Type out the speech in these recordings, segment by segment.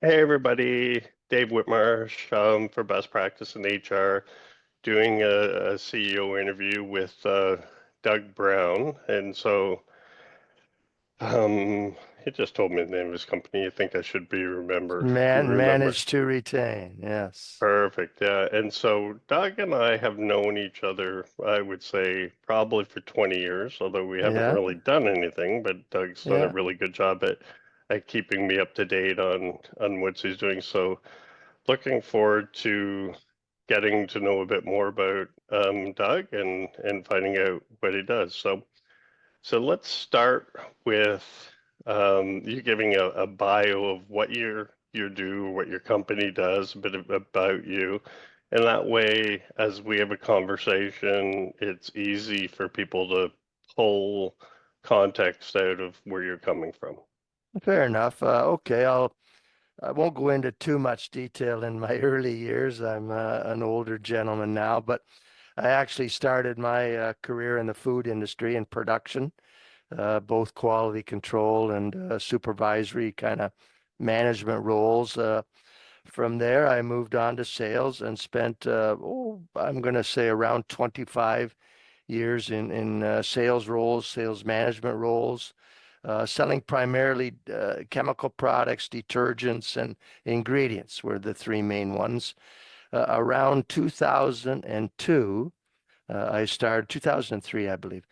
Hey everybody, Dave Whitmarsh for Best Practice in HR, doing a CEO interview with Doug Brown. Um, he just told me the name of his company. You think I should be remember? Manage to retain. Yes. Perfect, yeah. And so Doug and I have known each other, I would say, probably for 20 years, although we haven't Yeah. really done anything, but Doug's done a Yeah. really good job at keeping me up to date on what he's doing. So looking forward to getting to know a bit more about Doug and finding out what he does. So let's start with you giving a bio of what you do, what your company does, a bit about you. And that way, as we have a conversation, it's easy for people to pull context out of where you're coming from. Fair enough. Okay. I won't go into too much detail in my early years. I'm an older gentleman now, but I actually started my career in the food industry in production, both quality control and supervisory kind of management roles. From there, I moved on to sales and spent, I'm going to say around 25 years in sales roles, sales management roles, selling primarily chemical products, detergents, and ingredients were the three main ones. Around 2002, I started, 2003, I believe,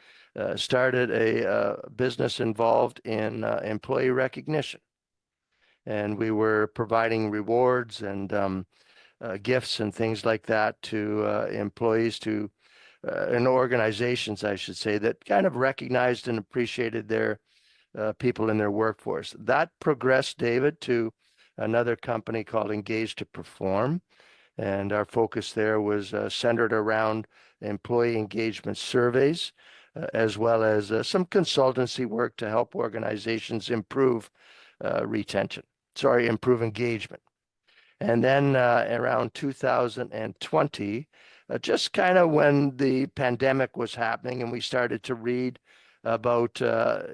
started a business involved in employee recognition. And we were providing rewards and gifts and things like that to employees to and organizations, I should say, that kind of recognized and appreciated their people in their workforce. That progressed, David, to another company called Engage to Perform. And our focus there was centered around employee engagement surveys, as well as some consultancy work to help organizations improve retention, sorry, improve engagement. And then around 2020, just kind of when the pandemic was happening and we started to read about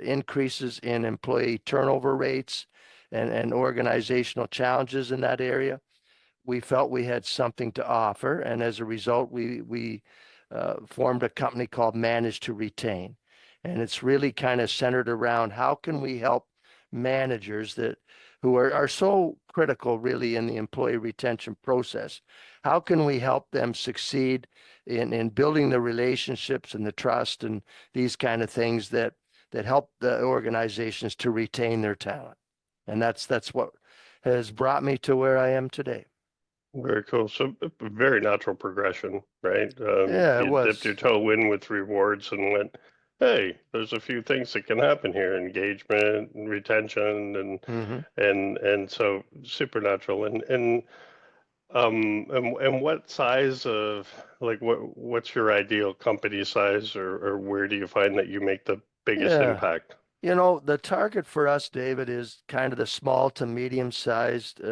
increases in employee turnover rates and organizational challenges in that area, we felt we had something to offer. And as a result, we formed a company called Manage2Retain. And it's really kind of centered around how can we help managers that who are so critical really in the employee retention process. How can we help them succeed in building the relationships and the trust and these kind of things that help the organizations to retain their talent? And that's what has brought me to where I am today. Very cool. So a very natural progression, right? Yeah, it You dipped your was. toe in with rewards and went, hey, there's a few things that can happen here, engagement and retention Hmm. and so supernatural. And what size of like what's your ideal company size or where do you find that you make the biggest Yeah. impact? The target for us, David, is kind of the small to medium-sized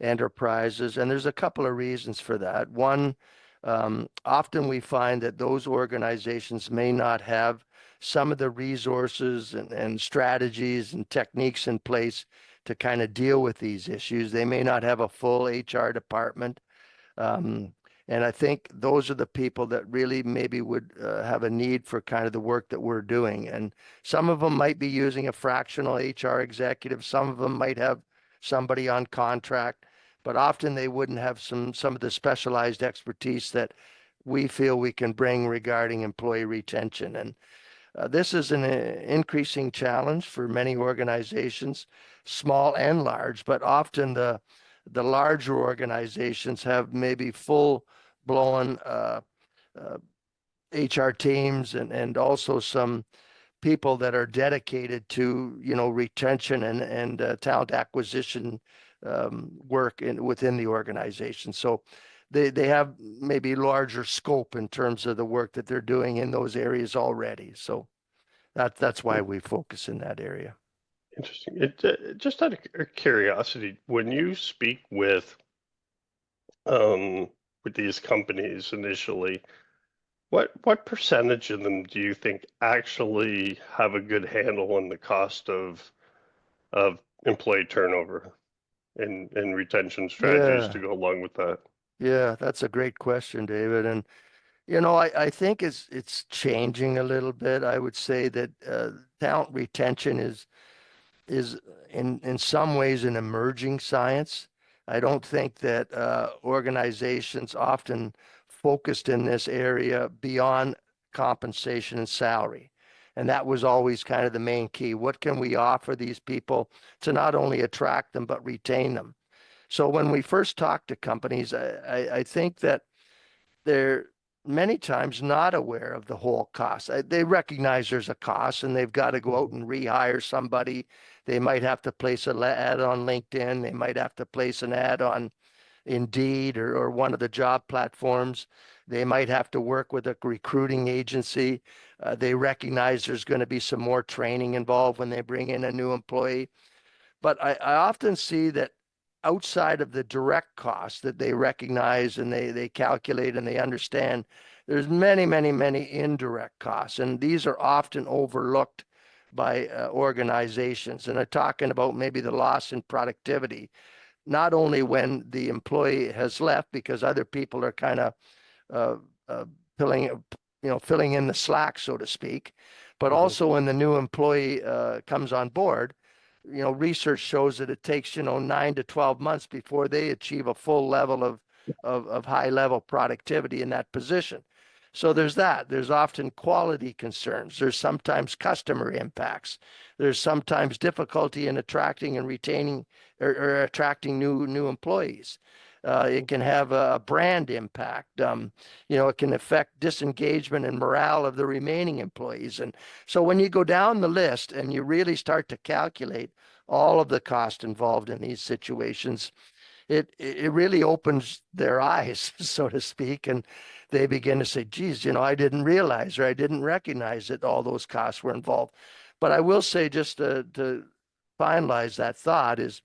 enterprises, and there's a couple of reasons for that. One, often we find that those organizations may not have some of the resources and strategies and techniques in place to kind of deal with these issues. They may not have a full HR department. Um, and I think those are the people that really maybe would have a need for kind of the work that we're doing. And some of them might be using a fractional HR executive. Some of them might have somebody on contract, but often they wouldn't have some of the specialized expertise that we feel we can bring regarding employee retention. And this is an increasing challenge for many organizations, small and large, but often the larger organizations have maybe full blown uh, HR teams and also some people that are dedicated to retention and talent acquisition work within the organization. So they have maybe larger scope in terms of the work that they're doing in those areas already. So that's why we focus in that area. Interesting. Just out of curiosity, when you speak um, with these companies initially, what percentage of them do you think actually have a good handle on the cost of employee turnover? and retention strategies to Yeah, go along with that? yeah, that's a great question, David. And I think it's changing a little bit. I would say that talent retention is in some ways an emerging science. I don't think that organizations often focused in this area beyond compensation and salary. And that was always kind of the main key. What can we offer these people to not only attract them, but retain them? So when we first talk to companies, I think that they're many times not aware of the whole cost. They recognize there's a cost and they've got to go out Mhm. and rehire somebody. They might have to place an ad on LinkedIn. They might have to place an ad on Indeed or one of the job platforms. They might have to work with a recruiting agency. They recognize there's going to be some more training involved when they bring in a new employee. But I often see that outside of the direct costs that they recognize and they calculate and they understand, there's many, many, many indirect costs. And these are often overlooked by organizations. And I'm talking about maybe the loss in productivity, not only when the employee has left because other people are kind of uh, uh, filling, filling in the slack, so to speak. But Mhm. also when the new employee comes on board, research shows that it takes, 9 to 12 months before they achieve a full level of high level productivity in that position. So there's that. There's often quality concerns. There's sometimes customer impacts. There's sometimes difficulty in attracting and retaining or attracting new employees. It can have a brand impact. It can affect disengagement and morale of the remaining employees. And so when you go down the list and you really start to calculate all of the cost involved in these situations, it really opens their eyes, so to speak, and they begin to say, geez, I didn't realize or I didn't recognize that all those costs were involved. But I will say, just to finalize that thought, is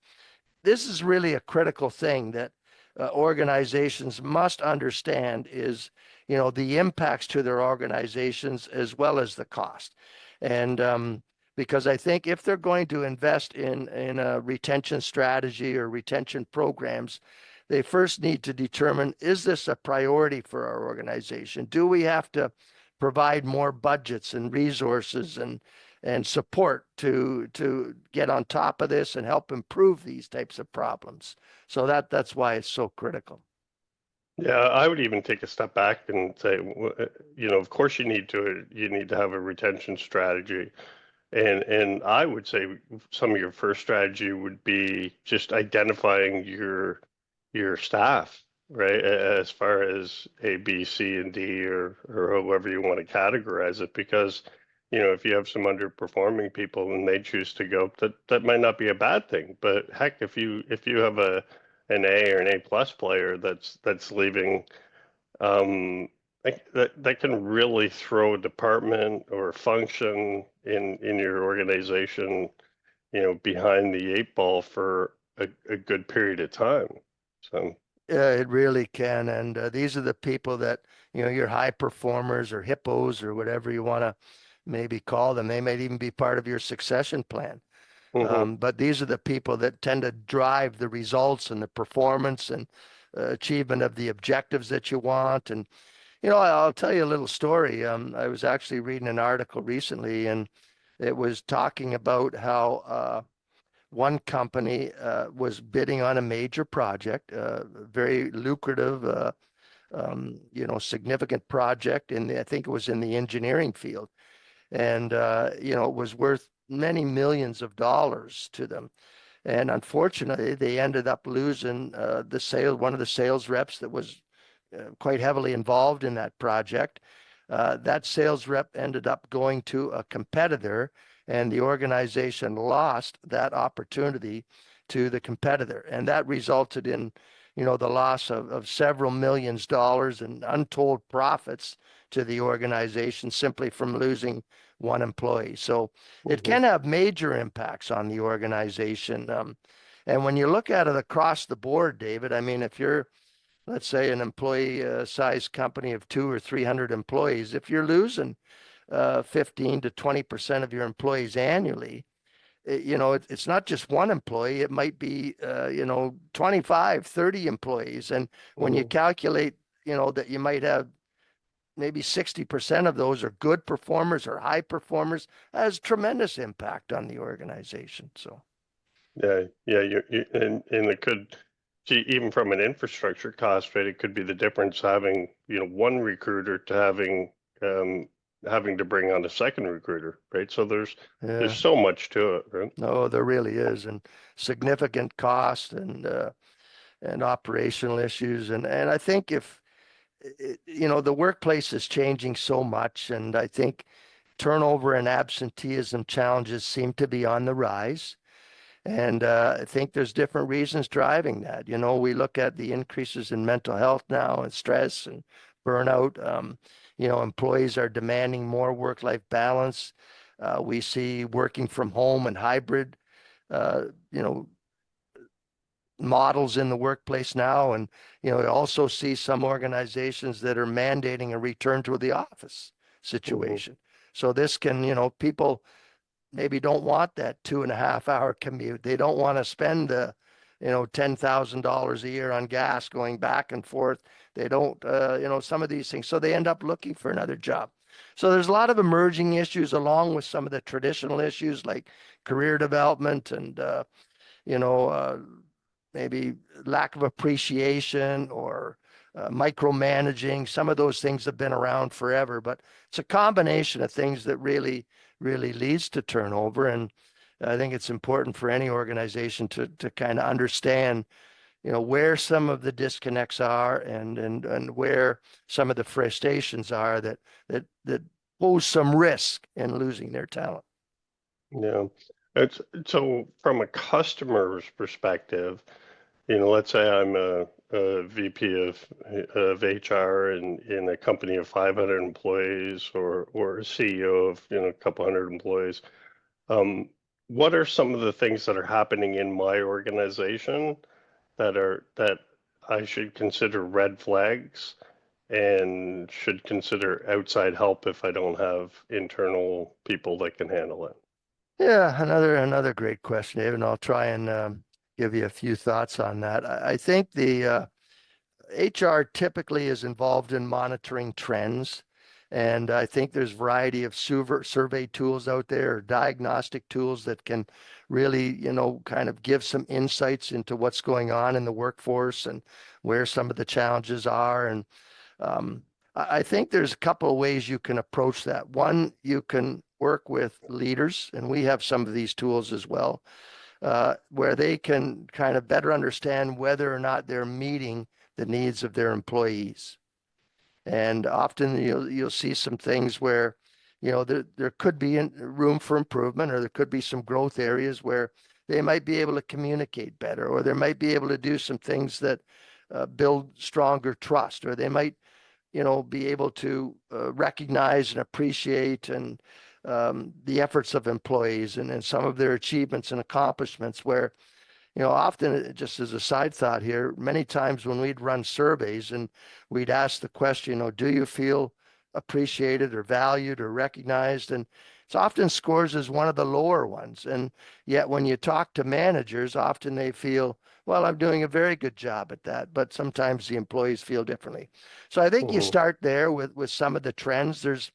this is really a critical thing that organizations must understand is, the impacts to their organizations as well as the cost. And because I think if they're going to invest in a retention strategy or retention programs, they first need to determine, is this a priority for our organization? Do we have to provide more budgets and resources and support to get on top of this and help improve these types of problems? So that's why it's so critical. Yeah, I would even take a step back and say, of course you need to have a retention strategy. And I would say some of your first strategy would be just identifying your staff, right? As far as A, B, C, and D, or however you want to categorize it, because if you have some underperforming people and they choose to go, that might not be a bad thing. But heck, if you have an A or an A plus player that's leaving, um, that can really throw a department or function in your organization, behind the eight ball for a good period of time. So, Yeah, it really can. And these are the people that, your high performers or hippos or whatever you want to maybe call them. They might even be part of your succession plan. hmm But these are the people that tend to drive the results and the performance and achievement of the objectives that you want. And, I'll tell you a little story. I was actually reading an article recently, and it was talking about how one company was bidding on a major project, very lucrative, significant project, and I think it was in the engineering field, and it was worth many millions of dollars to them. And unfortunately, they ended up losing the sale. One of the sales reps that was quite heavily involved in that project. That sales rep ended up going to a competitor, and the organization lost that opportunity to the competitor. And that resulted in, the loss of several millions dollars and untold profits to the organization simply from losing one employee. So it hmm can have major impacts on the organization. And when you look at it across the board, David, I mean, if you're, let's say, an employee size company of 200 or 300 employees, if you're losing 15 to 20% of your employees annually, it's not just one employee. It might be, 25, 30 employees. And when you Mhm. calculate, that you might have maybe 60% of those are good performers or high performers, that has tremendous impact on the organization. So, Yeah, yeah, and it could, gee, even from an infrastructure cost, right? It could be the difference having, one recruiter to um, having to bring on a second recruiter, right? So there's yeah, so much to it, right? no, there really is, and significant cost and operational issues. And I think if, the workplace is changing so much, and I think turnover and absenteeism challenges seem to be on the rise. And I think there's different reasons driving that. We look at the increases in mental health now and stress and burnout. Employees are demanding more work-life balance. We see working from home and hybrid, uh, you know, models in the workplace now. And, we also see some organizations that are mandating a return to the office Hmm. situation. So this can, people maybe don't want that 2.5 hour commute. They don't want to spend $10,000 a year on gas going back and forth. They don't, some of these things. So they end up looking for another job. So there's a lot of emerging issues along with some of the traditional issues like career development and, you know, uh, maybe lack of appreciation or micromanaging. Some of those things have been around forever, but it's a combination of things that really leads to turnover. And I think it's important for any organization to kind of understand, where some of the disconnects are and where some of the frustrations are that pose some risk in losing their talent. Yeah. It's so from a customer's perspective, let's say I'm a VP of HR in a company of 500 employees or a CEO of, a couple hundred employees. Um, what are some of the things that are happening in my organization that I should consider red flags and should consider outside help if I don't have internal people that can handle it? Yeah, another great question, Dave, and I'll try and give you a few thoughts on that. I think the HR typically is involved in monitoring trends, and I think there's a variety of survey tools out there, diagnostic tools that can really, kind of give some insights into what's going on in the workforce and where some of the challenges are. And um, I think there's a couple of ways you can approach that. One, you can work with leaders, and we have some of these tools as well, where they can kind of better understand whether or not they're meeting the needs of their employees. And often you'll see some things where, there could be room for improvement, or there could be some growth areas where they might be able to communicate better, or they might be able to do some things that build stronger trust, or they might be able to recognize and appreciate and the efforts of employees and some of their achievements and accomplishments where, often just as a side thought here, many times when we'd run surveys and we'd ask the question, do you feel appreciated or valued or recognized? And it's often scores as one of the lower ones. And yet when you talk to managers, often they feel, well, I'm doing a very good job at that. But sometimes the employees feel differently. So I think you Hmm. start there with some of the trends. There's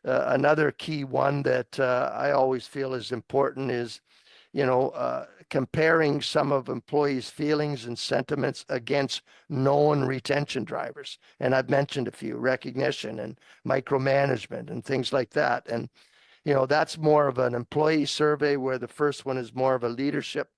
another key one that I always feel is important is, comparing some of employees' feelings and sentiments against known retention drivers. And I've mentioned a few, recognition and micromanagement and things like that. And, that's more of an employee survey where the first one is more of a leadership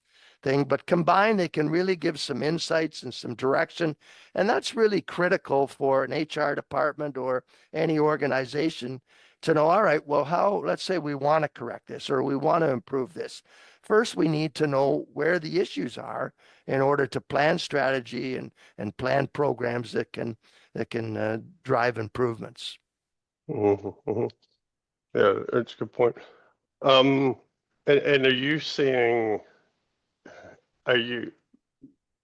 thing, but combined, they can really give some insights and some direction. And that's really critical for an HR department or any organization to know, all right, well, let's say we want to correct this or we want to improve this. First, we need to know where the issues are in order to plan strategy and plan programs that can drive improvements. Hmm. Hmm. Yeah, that's a good point. Um, and are you seeing, are you,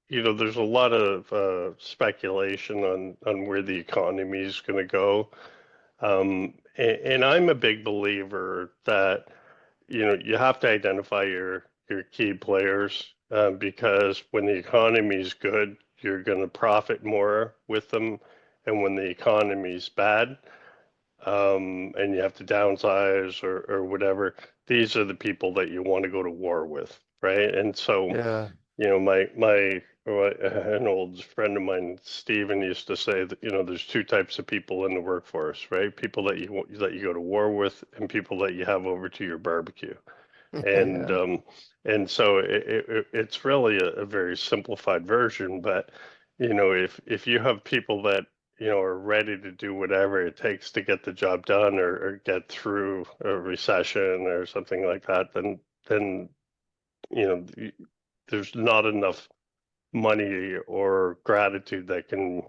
there's a lot of speculation on where the economy is going to go. And I'm a big believer that you have to identify your key players, because when the economy is good, you're going to profit more with them, and when the economy is bad, and you have to downsize or whatever, these are the people that you want to go to war with, right? And so, Yeah. an old friend of mine, Stephen, used to say that, there's two types of people in the workforce, right? People that you go to war with, and people that you have over to your barbecue. And Yeah. so it's really a very simplified version, but if you have people that are ready to do whatever it takes to get the job done, or get through a recession or something like that, then you know there's not enough money or gratitude that can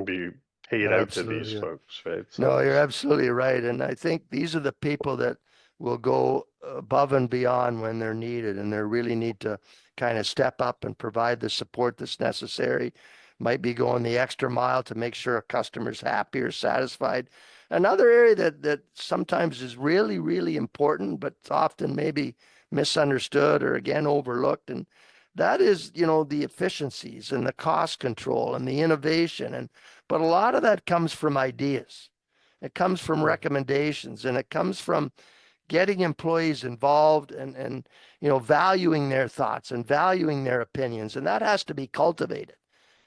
be paid out to these Absolutely. folks, right? So, No, you're absolutely right. And I think these are the people that will go above and beyond when they're needed, and they really need to kind of step up and provide the support that's necessary. Might be going the extra mile to make sure a customer's happy or satisfied. Another area that sometimes is really, really important, but often maybe misunderstood or again overlooked, and that is, the efficiencies and the cost control and the innovation. But a lot of that comes from ideas. It comes from mm, recommendations, and it comes from getting employees involved and valuing their thoughts and valuing their opinions. And that has to be cultivated.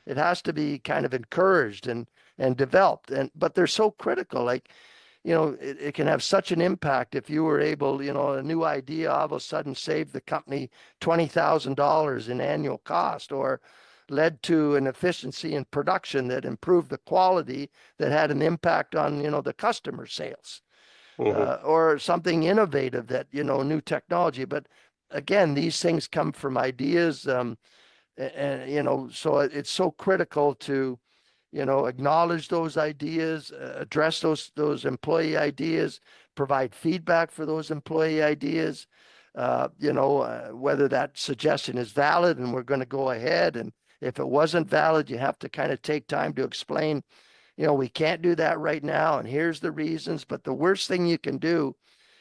It has to be kind of encouraged and developed. But they're so critical. Like, it can have such an impact if you were able, a new idea all of a sudden saved the company $20,000 in annual cost, or led to an efficiency in production that improved the quality, that had an impact on, the customer sales, mhm, or something innovative that, new technology. But again, these things come from ideas. And, so it's so critical to, acknowledge those ideas, address those employee ideas, provide feedback for those employee ideas. Whether that suggestion is valid, and we're going to go ahead. And if it wasn't valid, you have to kind of take time to explain, we can't do that right now, and here's the reasons. But the worst thing you can do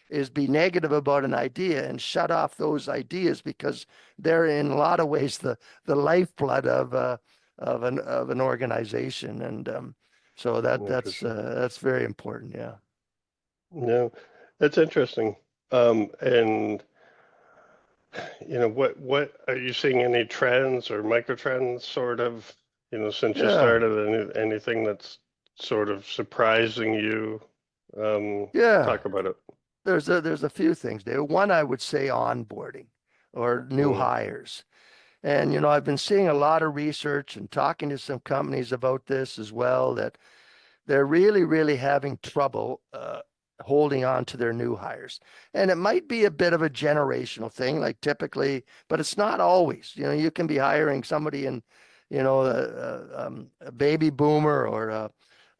is be negative about an idea and shut off those ideas, because they're in a lot of ways the lifeblood of an organization. And so that yeah, for that's sure. uh, that's very important. Yeah. No, that's interesting. And what are you seeing, any trends or micro trends sort of, since you Yeah. started, anything that's sort of surprising you? Yeah. Talk about it. There's a few things there. One, I would say onboarding or new Mm, hires. And I've been seeing a lot of research and talking to some companies about this as well, that they're really, really having trouble holding on to their new hires. And it might be a bit of a generational thing, like typically, but it's not always. You can be hiring somebody in, a baby boomer, or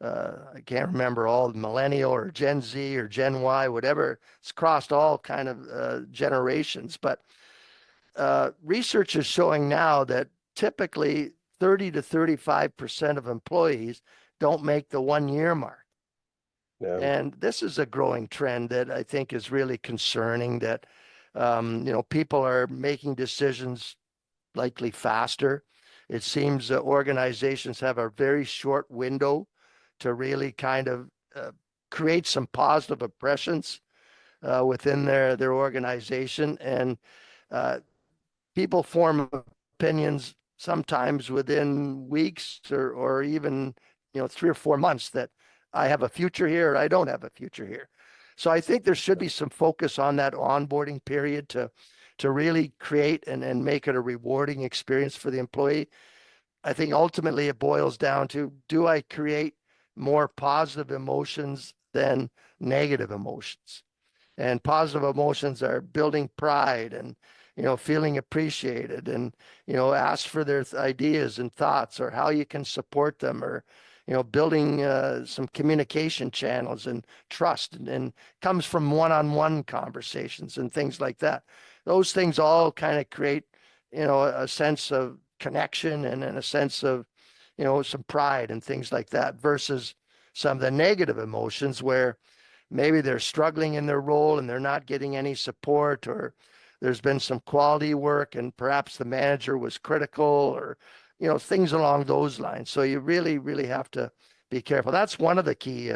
I can't remember, all millennial or Gen Z or Gen Y, whatever. It's crossed all kind of generations. But research is showing now that typically 30 to 35% of employees don't make the 1 year mark. yeah. And this is a growing trend that I think is really concerning, that, people are making decisions likely faster. It seems that organizations have a very short window to really kind of create some positive impressions within their organization. And uh, people form opinions sometimes within weeks, or even 3 or 4 months, that I have a future here or I don't have a future here. So I think there should be some focus on that onboarding period to really create and make it a rewarding experience for the employee. I think ultimately it boils down to, do I create more positive emotions than negative emotions? And positive emotions are building pride and, feeling appreciated, and, ask for their ideas and thoughts, or how you can support them, or, building some communication channels and trust, and comes from one-on-one conversations and things like that. Those things all kind of create, a sense of connection, and a sense of, some pride and things like that, versus some of the negative emotions where maybe they're struggling in their role and they're not getting any support, or there's been some quality work and perhaps the manager was critical, or things along those lines. So you really, really have to be careful. That's one of the key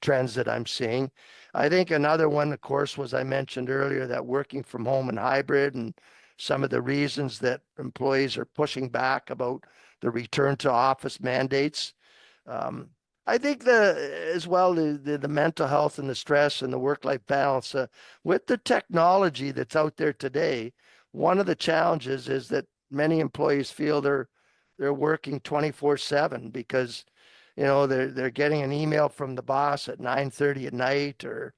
trends that I'm seeing. I think another one, of course, was I mentioned earlier that working from home and hybrid, and some of the reasons that employees are pushing back about the return to office mandates. Um, I think as well the mental health and the stress and the work-life balance with the technology that's out there today. One of the challenges is that many employees feel they're working 24/7 because they're getting an email from the boss at 9:30 at night, or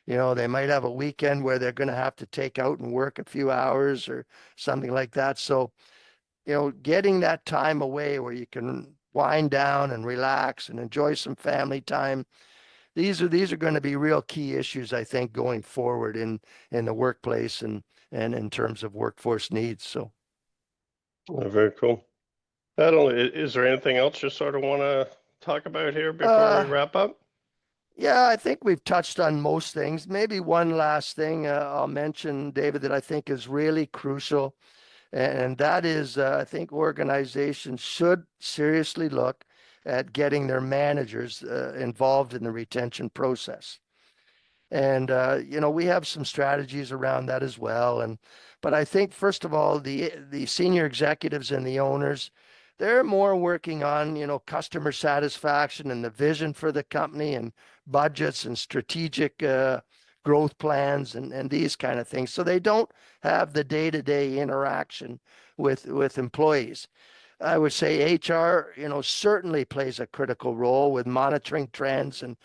they might have a weekend where they're going to have to take out and work a few hours or something like that. So getting that time away where you can wind down and relax and enjoy some family time. These are going to be real key issues, I think, going forward in the workplace and in terms of workforce needs. So, Very cool. I don't, is there anything else you sort of want to talk about here before we uh, wrap up? yeah, I think we've touched on most things. Maybe one last thing I'll mention, David, that I think is really crucial. And that is, I think organizations should seriously look at getting their managers involved in the retention process. And we have some strategies around that as well. But I think first of all, the senior executives and the owners, they're more working on customer satisfaction and the vision for the company and budgets and strategic growth plans and these kind of things. So they don't have the day-to-day interaction with employees. I would say HR, certainly plays a critical role with monitoring trends and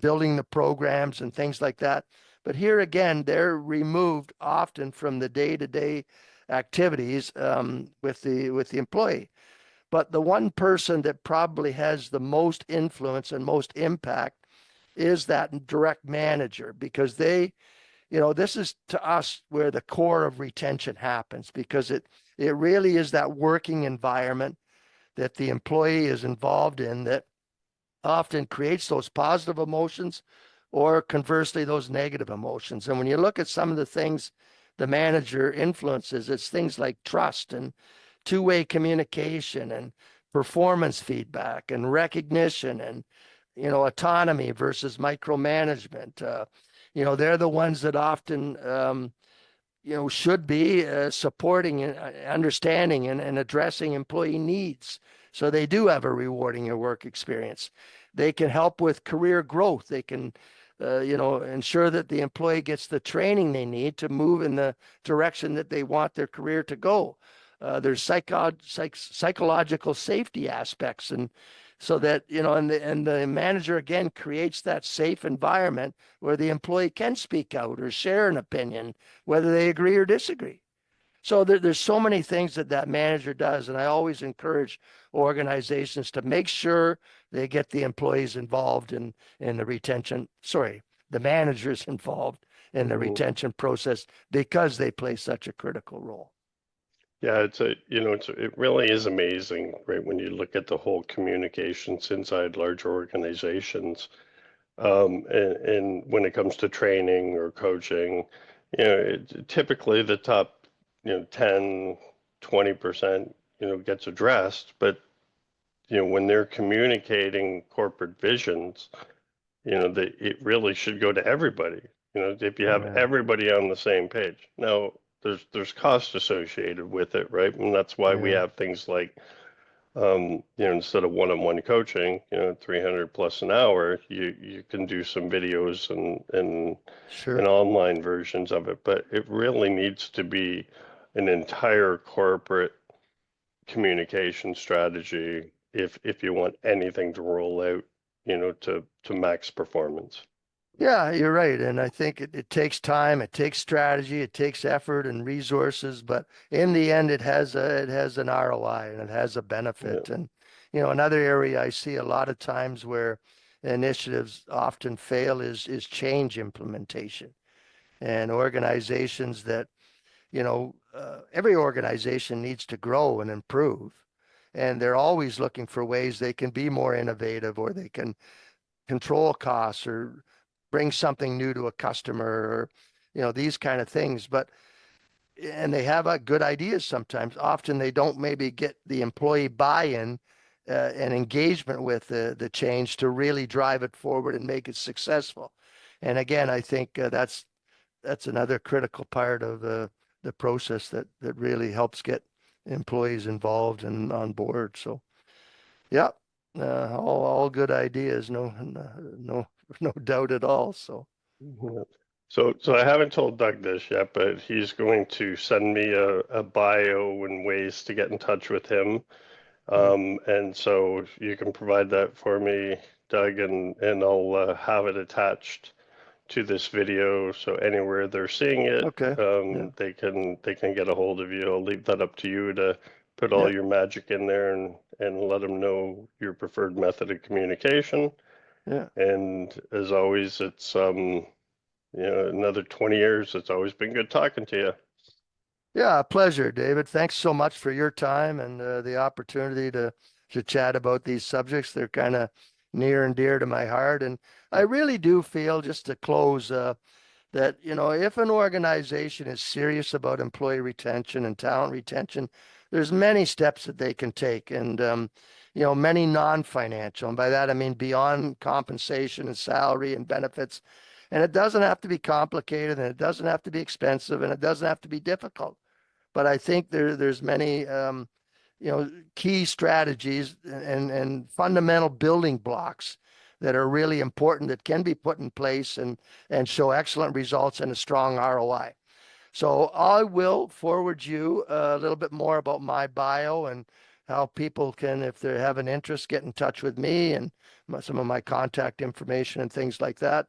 building the programs and things like that. But here again, they're removed often from the day-to-day activities with the employee. But the one person that probably has the most influence and most impact is that direct manager, because this is to us where the core of retention happens, because it really is that working environment that the employee is involved in that often creates those positive emotions, or conversely those negative emotions. And when you look at some of the things the manager influences, it's things like trust and two-way communication and performance feedback and recognition and autonomy versus micromanagement. They're the ones that often should be supporting and understanding and addressing employee needs. So they do have a rewarding work experience. They can help with career growth. They can, ensure that the employee gets the training they need to move in the direction that they want their career to go. There's psychological safety aspects, and so that and the manager again creates that safe environment where the employee can speak out or share an opinion, whether they agree or disagree. So there's so many things that manager does, and I always encourage organizations to make sure they get the employees involved in the retention. Sorry, the managers involved in the Mhm. retention process, because they play such a critical role. Yeah, it really is amazing, right? When you look at the whole communications inside larger organizations, and when it comes to training or coaching, typically the top, 10, 20%, gets addressed, but when they're communicating corporate visions, that it really should go to everybody. If you have Yeah, everybody on the same page. Now, there's cost associated with it, right? And that's why we yeah, have things like, instead of one-on-one coaching, 300 plus an hour, you can do some videos and sure. online versions of it. But it really needs to be an entire corporate communication strategy if you want anything to roll out, to max performance. Yeah, you're right. And I think it takes time, it takes strategy, it takes effort and resources, but in the end it has an ROI and it has a Yeah. benefit. And another area I see a lot of times where initiatives often fail is change implementation. And organizations that, every organization needs to grow and improve. And they're always looking for ways they can be more innovative, or they can control costs, or bring something new to a customer, or, these kind of things. And they have good ideas sometimes. Often they don't maybe get the employee buy-in and engagement with the change to really drive it forward and make it successful. And again, I think that's another critical part of the process that really helps get employees involved and on board. So yeah, all good ideas, no no doubt at all. So Yeah. So I haven't told Doug this yet, but he's going to send me a bio and ways to get in touch with him. mm, And so you can provide that for me, Doug, and I'll have it attached to this video. So anywhere they're seeing it, okay, yeah, they can get a hold of you. I'll leave that up to you to put all yeah, your magic in there and let them know your preferred method of communication. yeah. And as always, it's another 20 years. It's always been good talking to you. Yeah, a pleasure, David. Thanks so much for your time and the opportunity to chat about these subjects. They're kind of near and dear to my heart, and I really do feel, just to close, that if an organization is serious about employee retention and talent retention, there's many steps that they can take, and many non-financial, and by that I mean beyond compensation and salary and benefits. And it doesn't have to be complicated, and it doesn't have to be expensive, and it doesn't have to be difficult. But I think there's many key strategies and fundamental building blocks that are really important, that can be put in place and show excellent results and a strong ROI. So I will forward you a little bit more about my bio and how people can, if they have an interest, get in touch with me, and some of my contact information and things like that.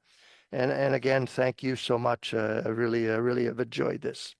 And again, thank you so much. I really have enjoyed this.